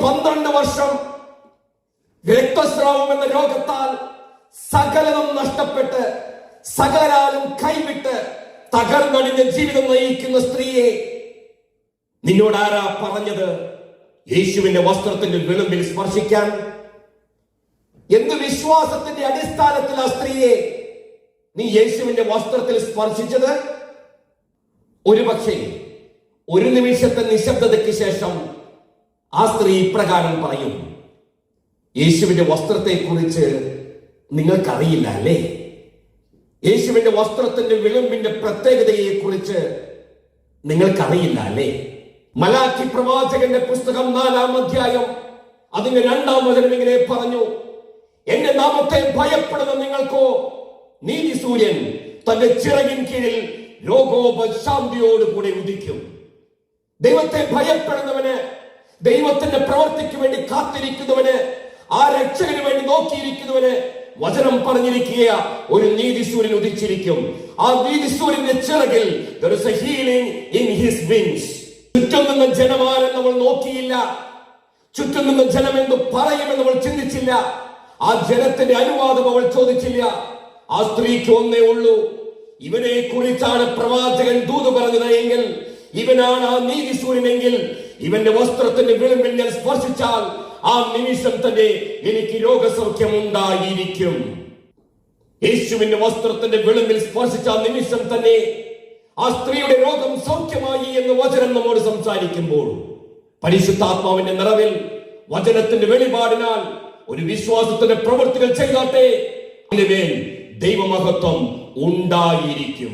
12 വർഷം രക്തസ്രാവം എന്ന രോഗത്താൽ സകലതും നഷ്ടപ്പെട്ട് സകലരാലും കൈവിട്ട് തകർന്നടിഞ്ഞ ജീവിതം നയിക്കുന്ന സ്ത്രീയെ നിന്നോട് ആരാ പറഞ്ഞത് യേശുവിന്റെ വസ്ത്രത്തിന്റെ വിളുമ്പിൽ സ്പർശിക്കാൻ? എന്ത് വിശ്വാസത്തിന്റെ അടിസ്ഥാനത്തിൽ ആ സ്ത്രീയെ നീ യേശുവിന്റെ വസ്ത്രത്തിൽ സ്പർശിച്ചത്? ഒരുപക്ഷെ ഒരു നിമിഷത്തെ നിശബ്ദതയ്ക്ക് ശേഷം ആ സ്ത്രീ ഇപ്രകാരം പറയും, യേശുവിന്റെ വസ്ത്രത്തെ കുറിച്ച് നിങ്ങൾക്കറിയില്ല അല്ലേ? യേശുവിന്റെ വസ്ത്രത്തിന്റെ വിളുമ്പിന്റെ പ്രത്യേകതയെ കുറിച്ച് നിങ്ങൾക്കറിയില്ല അല്ലേ? മലാക്കി പ്രവാചകന്റെ പുസ്തകം 4-ാം അധ്യായം അതിന്റെ 2-ാം വചനം ഇങ്ങനെ പറഞ്ഞു, എന്റെ നാമത്തെ ഭയപ്പെടുന്ന നിങ്ങൾക്കോ നീതി സൂര്യൻ തന്റെ ചിറകിൻ കീഴിൽ രോഗോപശാന്തിയോടുകൂടെ ഉദിക്കും. ദൈവത്തെ ഭയപ്പെടുന്നവന്, ദൈവത്തിന്റെ പ്രവൃത്തിക്ക് വേണ്ടി കാത്തിരിക്കുന്നവന്, ആ രക്ഷകന് വേണ്ടി നോക്കിയിരിക്കുന്നവന് വചനം പറഞ്ഞിരിക്കുക, ഒരു നീതി സൂര്യൻ ഉദിച്ചിരിക്കും. ആ നീതി സൂര്യന്റെ ചിറകിൽ there is a healing in his wings. ചുറ്റും നിന്ന് ജനമാരെന്ന് അവൾ നോക്കിയില്ല, ചുറ്റും നിന്ന് ജനം എന്ത് പറയുമെന്ന് അവൾ ചിന്തിച്ചില്ല, ആ ജനത്തിന്റെ അനുവാദം അവൾ ചോദിച്ചില്ല. ആ സ്ത്രീക്ക് ഒന്നേ ഉള്ളൂ, ഇവനെ കുറിച്ചാണ് പ്രവാചകൻ ദൂത് പറഞ്ഞത് എങ്കിൽ, ഇവനാണ് ആ നീതി സൂര്യനെങ്കിൽ, ഇവന്റെ വസ്ത്രത്തിന്റെ വിളുമ്പിൽ ഞാൻ സ്പർശിച്ചാൽ ആ നിമിഷം തന്നെ എനിക്ക് രോഗസൗഖ്യം ഉണ്ടായിരിക്കും. യേശുവിന്റെ വസ്ത്രത്തിന്റെ വിളുമ്പിൽ സ്പർശിച്ച ആ നിമിഷം തന്നെ ആ സ്ത്രീയുടെ രോഗം സൗഖ്യമായി എന്ന് വചനം നമ്മോട് സംസാരിക്കുമ്പോൾ, പരിശുദ്ധാത്മാവിന്റെ നിറവിൽ വചനത്തിന്റെ വെളിപാടിനാൽ ഒരു വിശ്വാസത്തിന്റെ പ്രവൃത്തികൾ ചെയ്താട്ടെ, അതിന്റെ മേൽ ദൈവമഹത്വം ഉണ്ടായിരിക്കും.